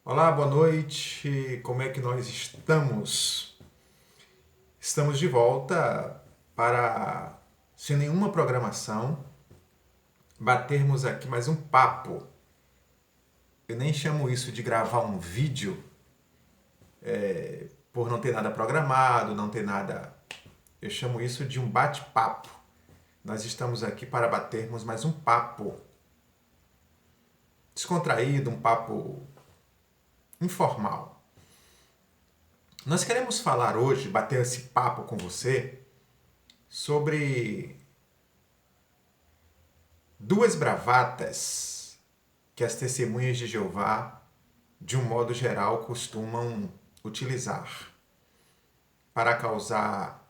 Olá, boa noite. Como é que nós estamos? Estamos de volta para, sem nenhuma programação, batermos aqui mais um papo. Eu nem chamo isso de gravar um vídeo, por não ter nada programado, não ter nada. Eu chamo isso de um bate-papo. Nós estamos aqui para batermos mais um papo descontraído, um papo informal. Nós queremos falar hoje, bater esse papo com você, sobre duas bravatas que as testemunhas de Jeová, de um modo geral, costumam utilizar para causar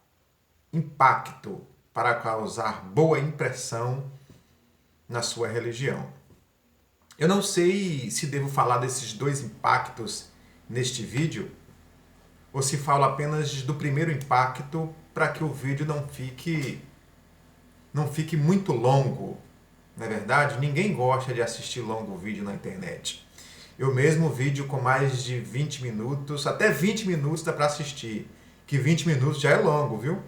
impacto, para causar boa impressão na sua religião. Eu não sei se devo falar desses dois impactos neste vídeo ou se falo apenas do primeiro impacto para que o vídeo não fique muito longo. Não é verdade? Ninguém gosta de assistir longo vídeo na internet. Eu mesmo vídeo com mais de 20 minutos, até 20 minutos dá para assistir, que 20 minutos já é longo, viu?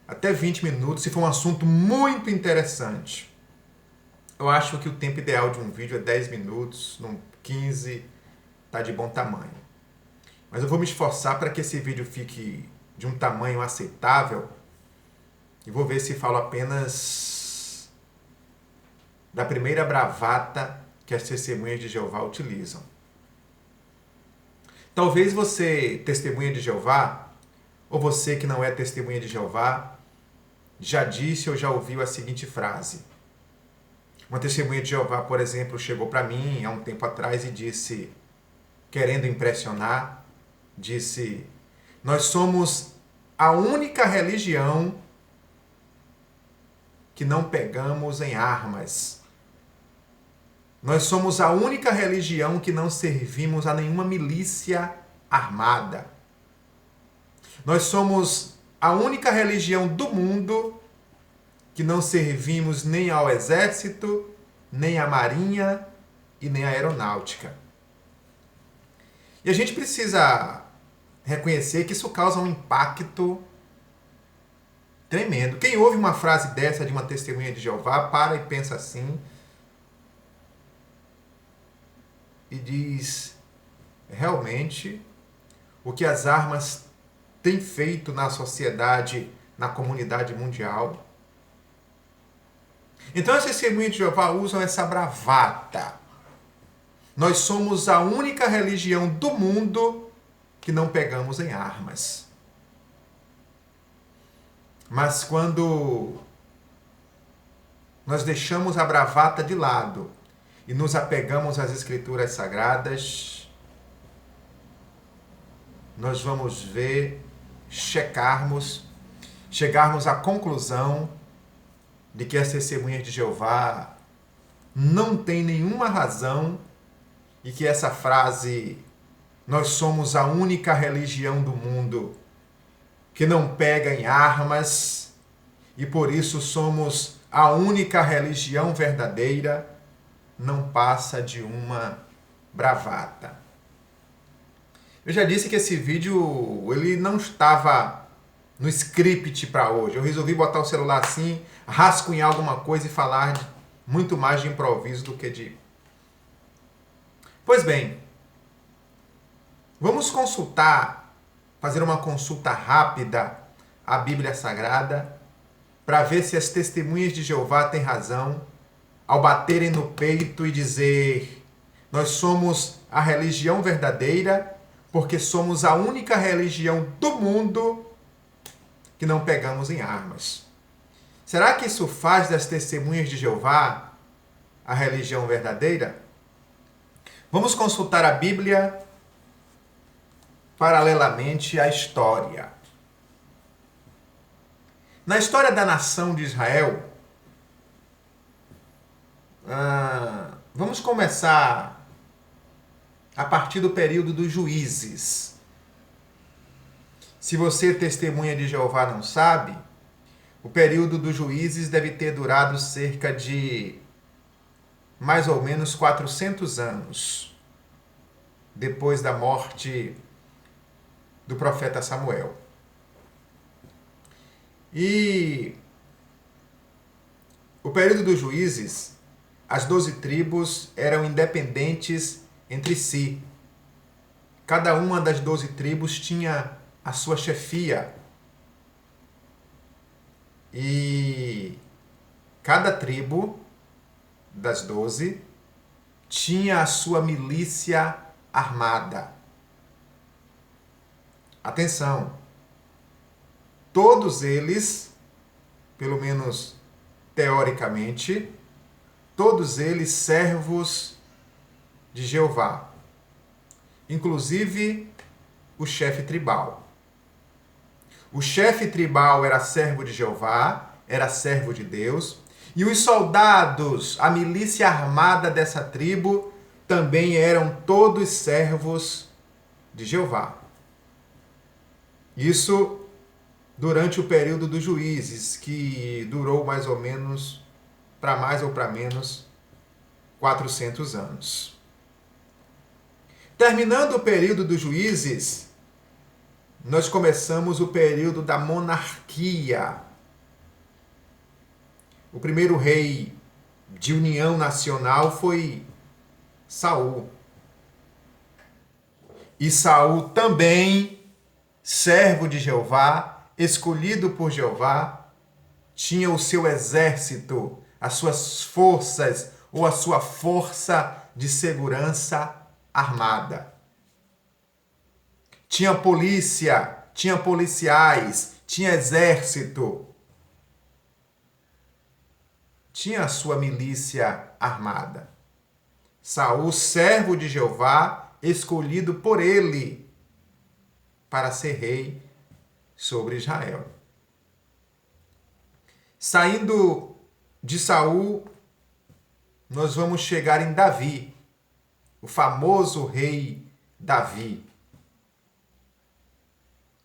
Até 20 minutos, se for um assunto muito interessante. Eu acho que o tempo ideal de um vídeo é 10 minutos, 15, tá de bom tamanho. Mas eu vou me esforçar para que esse vídeo fique de um tamanho aceitável e vou ver se falo apenas da primeira bravata que as testemunhas de Jeová utilizam. Talvez você, testemunha de Jeová, ou você que não é testemunha de Jeová, já disse ou já ouviu a seguinte frase. Uma testemunha de Jeová, por exemplo, chegou para mim há um tempo atrás e disse, querendo impressionar, disse: nós somos a única religião que não pegamos em armas. Nós somos a única religião que não servimos a nenhuma milícia armada. Nós somos a única religião do mundo que não servimos nem ao exército, nem à marinha e nem à aeronáutica. E a gente precisa reconhecer que isso causa um impacto tremendo. Quem ouve uma frase dessa de uma testemunha de Jeová, para e pensa assim e diz, realmente, o que as armas têm feito na sociedade, na comunidade mundial. Então as testemunhas de Jeová usam essa bravata. Nós somos a única religião do mundo que não pegamos em armas. Mas quando nós deixamos a bravata de lado e nos apegamos às Escrituras Sagradas, nós vamos ver, chegarmos à conclusão de que as testemunhas de Jeová não têm nenhuma razão e que essa frase, nós somos a única religião do mundo que não pega em armas e por isso somos a única religião verdadeira, não passa de uma bravata. Eu já disse que esse vídeo ele não estava no script para hoje. Eu resolvi botar o celular assim, rascunhar alguma coisa e falar muito mais de improviso do que de... Pois bem, vamos fazer uma consulta rápida à Bíblia Sagrada para ver se as testemunhas de Jeová têm razão ao baterem no peito e dizer: nós somos a religião verdadeira porque somos a única religião do mundo que não pegamos em armas. Será que isso faz das testemunhas de Jeová a religião verdadeira? Vamos consultar a Bíblia paralelamente à história. Na história da nação de Israel, vamos começar a partir do período dos juízes. Se você, testemunha de Jeová, não sabe, o período dos juízes deve ter durado cerca de mais ou menos 400 anos. depois da morte do profeta Samuel. E o período dos juízes, as 12 tribos eram independentes entre si. Cada uma das 12 tribos tinha a sua chefia. E cada tribo das 12 tinha a sua milícia armada. Atenção! Todos eles, pelo menos teoricamente, todos eles servos de Jeová. Inclusive o chefe tribal. O chefe tribal era servo de Jeová, era servo de Deus, e os soldados, a milícia armada dessa tribo, também eram todos servos de Jeová. Isso durante o período dos juízes, que durou mais ou menos, para mais ou para menos, 400 anos. Terminando o período dos juízes, nós começamos o período da monarquia. O primeiro rei de união nacional foi Saul. E Saul também, servo de Jeová, escolhido por Jeová, tinha o seu exército, as suas forças ou a sua força de segurança armada. Tinha polícia, tinha policiais, tinha exército. Tinha a sua milícia armada. Saul, servo de Jeová, escolhido por ele para ser rei sobre Israel. Saindo de Saul, nós vamos chegar em Davi, o famoso rei Davi.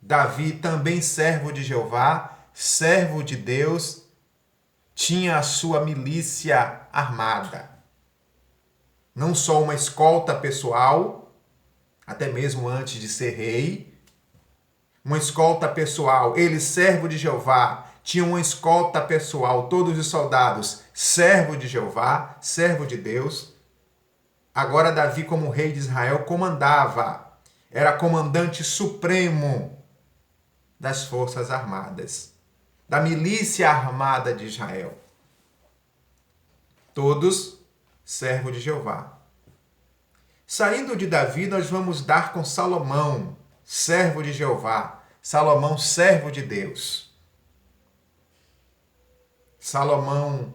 Davi, também servo de Jeová, servo de Deus, tinha a sua milícia armada. Não só uma escolta pessoal, até mesmo antes de ser rei, uma escolta pessoal. Ele, servo de Jeová, tinha uma escolta pessoal, todos os soldados, servo de Jeová, servo de Deus. Agora Davi, como rei de Israel, comandava, era comandante supremo das forças armadas, da milícia armada de Israel. Todos servo de Jeová. Saindo de Davi, nós vamos dar com Salomão, servo de Jeová. Salomão, servo de Deus. Salomão,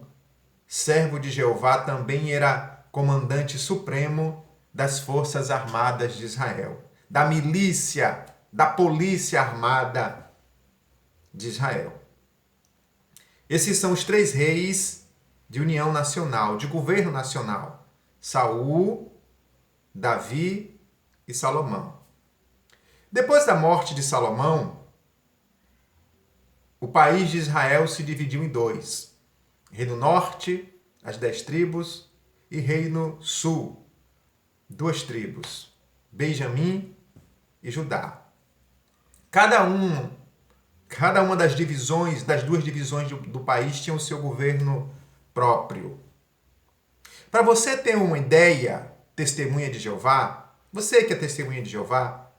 servo de Jeová, também era comandante supremo das forças armadas de Israel, da milícia, da polícia armada de Israel. Esses são os 3 reis de união nacional, de governo nacional: Saul, Davi e Salomão. Depois da morte de Salomão, o país de Israel se dividiu em 2. Reino Norte, as 10 tribos, e Reino Sul, 2 tribos, Benjamim e Judá. Cada uma das divisões, das 2 divisões do país, tinha o seu governo próprio. Para você ter uma ideia, testemunha de Jeová, você que é testemunha de Jeová,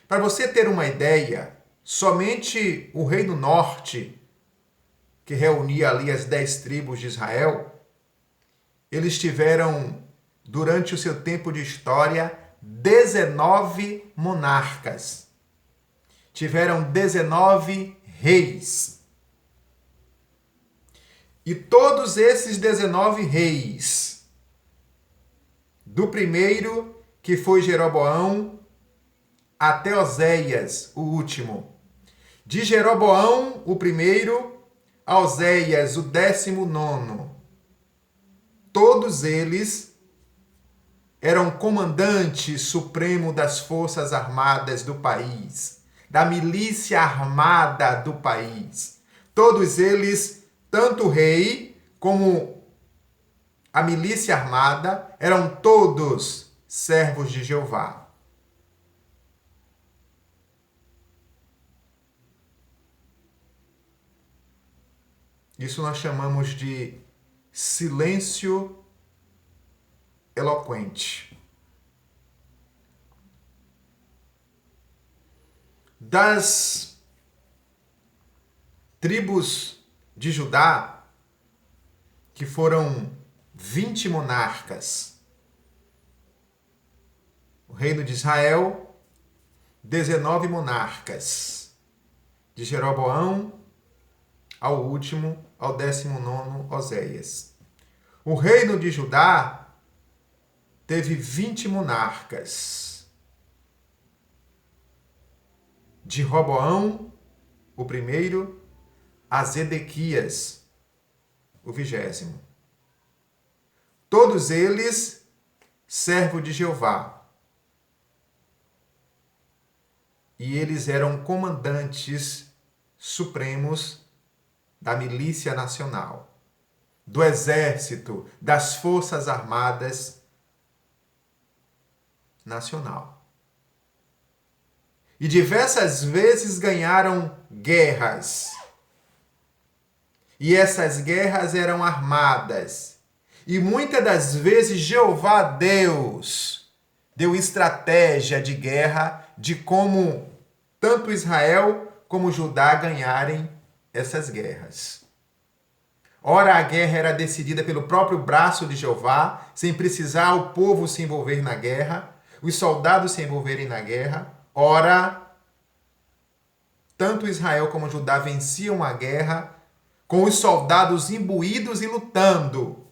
para você ter uma ideia, somente o Reino Norte, que reunia ali as 10 tribos de Israel, eles tiveram, durante o seu tempo de história, 19 monarcas. Tiveram 19 reis. E todos esses 19 reis, do primeiro, que foi Jeroboão, até Oséias, o último. De Jeroboão, o primeiro, a Oséias, o 19º. Todos eles eram comandante supremo das forças armadas do país, da milícia armada do país. Todos eles, tanto o rei como a milícia armada, eram todos servos de Jeová. Isso nós chamamos de silêncio eloquente. Das tribos de Judá, que foram 20 monarcas, o reino de Israel, 19 monarcas, de Jeroboão ao último, ao 19º Oséias. O reino de Judá teve 20 monarcas, de Roboão, o primeiro, a Zedequias, o 20º. Todos eles servos de Jeová. E eles eram comandantes supremos da milícia nacional, do exército, das forças armadas nacional. E diversas vezes ganharam guerras. E essas guerras eram armadas. E muitas das vezes Jeová Deus deu estratégia de guerra de como tanto Israel como Judá ganharem essas guerras. Ora, a guerra era decidida pelo próprio braço de Jeová, sem precisar o povo se envolver na guerra, os soldados se envolverem na guerra. Ora, tanto Israel como Judá venciam a guerra com os soldados imbuídos e lutando,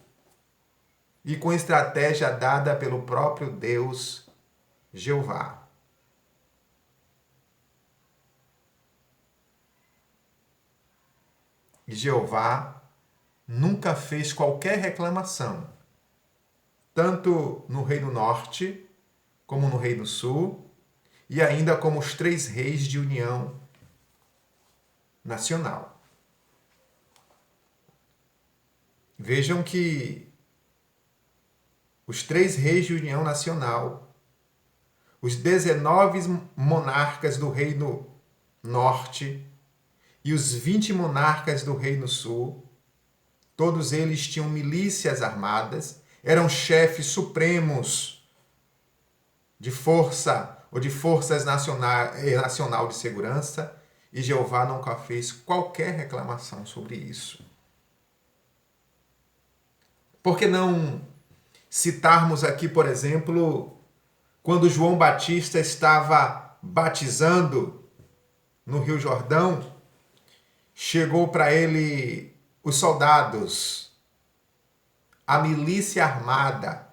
e com estratégia dada pelo próprio Deus, Jeová. E Jeová nunca fez qualquer reclamação, tanto no Reino Norte, como no Reino Sul, e ainda como os 3 reis de união nacional. Vejam que os 3 reis de união nacional, os 19 monarcas do Reino Norte e os 20 monarcas do Reino Sul, todos eles tinham milícias armadas, eram chefes supremos de força ou de forças nacional de segurança, e Jeová nunca fez qualquer reclamação sobre isso. Por que não citarmos aqui, por exemplo, quando João Batista estava batizando no Rio Jordão, chegou para ele os soldados, a milícia armada.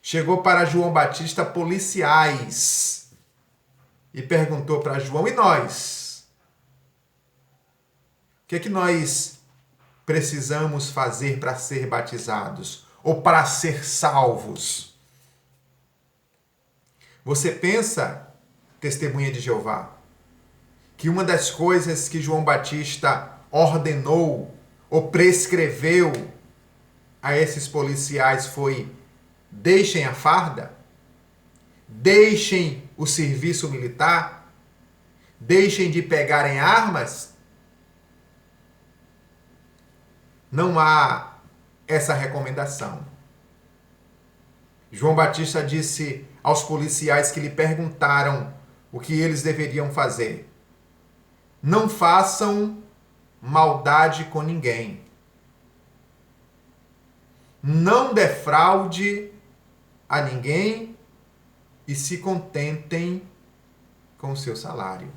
Chegou para João Batista policiais e perguntou para João: e nós? O que é que nós precisamos fazer para ser batizados ou para ser salvos? Você pensa, testemunha de Jeová, que uma das coisas que João Batista ordenou ou prescreveu a esses policiais foi: deixem a farda, deixem o serviço militar, deixem de pegarem armas? Não há essa recomendação. João Batista disse aos policiais que lhe perguntaram o que eles deveriam fazer: não façam maldade com ninguém. Não defraude a ninguém e se contentem com o seu salário.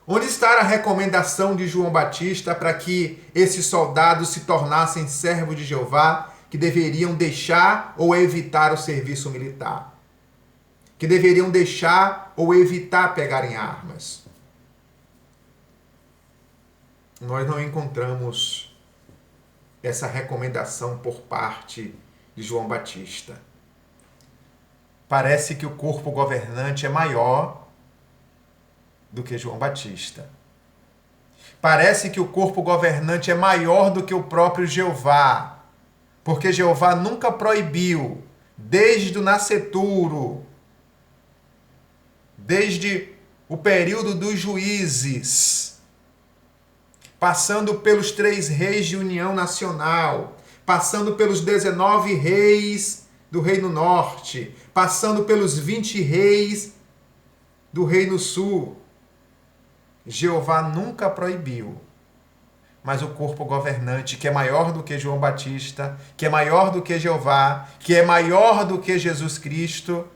Onde está a recomendação de João Batista para que esses soldados se tornassem servos de Jeová, que deveriam deixar ou evitar o serviço militar? Que deveriam deixar ou evitar pegarem armas? Nós não encontramos essa recomendação por parte de João Batista. Parece que o corpo governante é maior do que João Batista. Parece que o corpo governante é maior do que o próprio Jeová, porque Jeová nunca proibiu, desde o nascituro, desde o período dos juízes, passando pelos 3 reis de união nacional, passando pelos 19 reis do Reino Norte, passando pelos 20 reis do Reino Sul. Jeová nunca proibiu, mas o corpo governante, que é maior do que João Batista, que é maior do que Jeová, que é maior do que Jesus Cristo.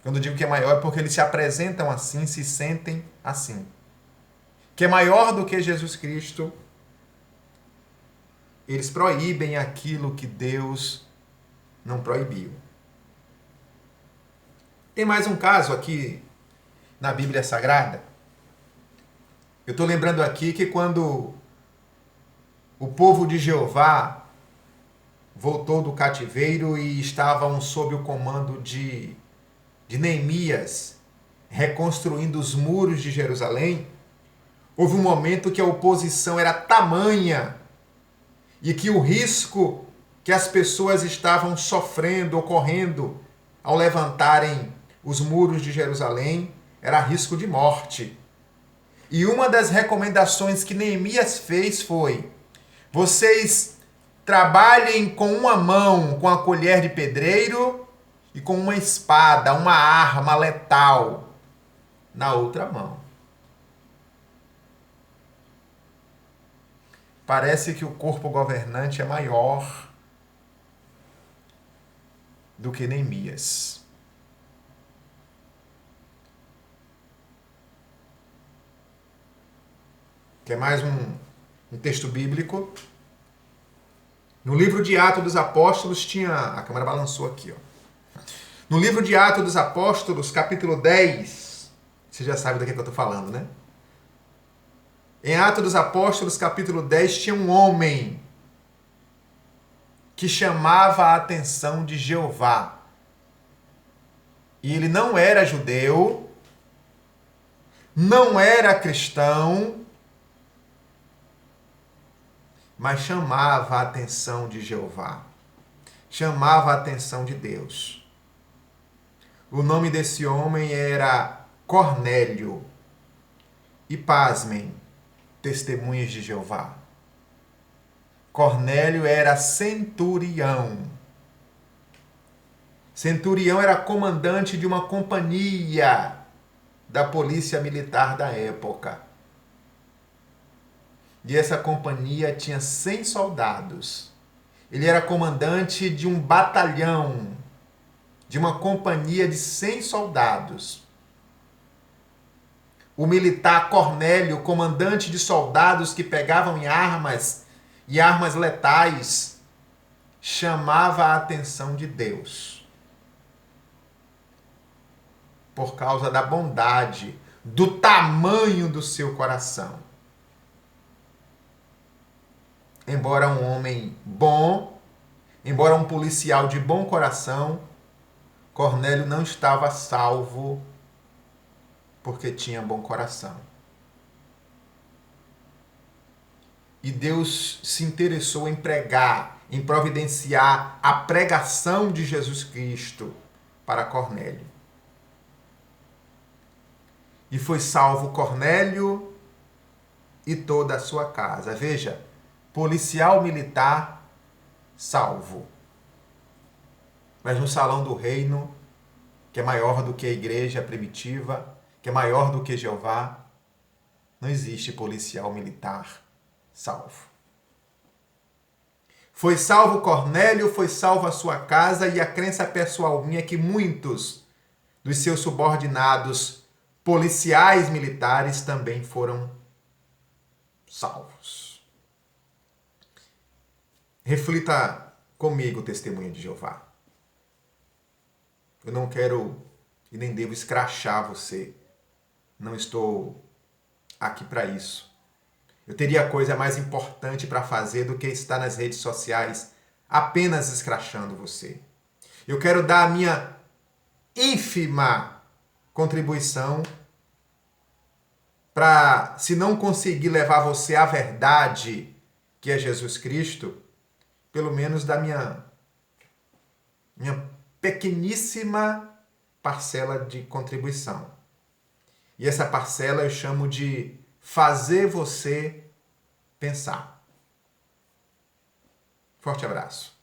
Quando digo que é maior é porque eles se apresentam assim, se sentem assim. Que é maior do que Jesus Cristo, eles proíbem aquilo que Deus não proibiu. Tem mais um caso aqui na Bíblia Sagrada. Eu estou lembrando aqui que quando o povo de Jeová voltou do cativeiro e estavam sob o comando de Neemias, reconstruindo os muros de Jerusalém, houve um momento que a oposição era tamanha e que o risco que as pessoas estavam sofrendo, ocorrendo ao levantarem os muros de Jerusalém, era risco de morte. E uma das recomendações que Neemias fez foi: vocês trabalhem com uma mão com a colher de pedreiro e com uma espada, uma arma letal na outra mão. Parece que o corpo governante é maior do que Neemias. Quer mais um texto bíblico? No livro de Atos dos Apóstolos tinha... A câmera balançou aqui, ó. No livro de Atos dos Apóstolos, capítulo 10, você já sabe do que eu estou falando, né? Em Atos dos Apóstolos, capítulo 10, tinha um homem que chamava a atenção de Jeová. E ele não era judeu, não era cristão, mas chamava a atenção de Jeová. Chamava a atenção de Deus. O nome desse homem era Cornélio. E pasmem, testemunhas de Jeová. Cornélio era centurião. Centurião era comandante de uma companhia da polícia militar da época. E essa companhia tinha 100 soldados. Ele era comandante de um batalhão, de uma companhia de 100 soldados. O militar Cornélio, comandante de soldados que pegavam em armas e armas letais, chamava a atenção de Deus. Por causa da bondade, do tamanho do seu coração. Embora um homem bom, embora um policial de bom coração, Cornélio não estava salvo porque tinha bom coração. E Deus se interessou em pregar, em providenciar a pregação de Jesus Cristo para Cornélio. E foi salvo Cornélio e toda a sua casa. Veja, policial militar salvo. Mas no salão do reino, que é maior do que a igreja primitiva, que é maior do que Jeová, não existe policial militar salvo. Foi salvo Cornélio, foi salvo a sua casa, e a crença pessoal minha é que muitos dos seus subordinados policiais militares também foram salvos. Reflita comigo, testemunha de Jeová. Eu não quero e nem devo escrachar você. Não estou aqui para isso. Eu teria coisa mais importante para fazer do que estar nas redes sociais apenas escrachando você. Eu quero dar a minha ínfima contribuição para, se não conseguir levar você à verdade, que é Jesus Cristo, pelo menos da minha pequeníssima parcela de contribuição. E essa parcela eu chamo de fazer você pensar. Forte abraço.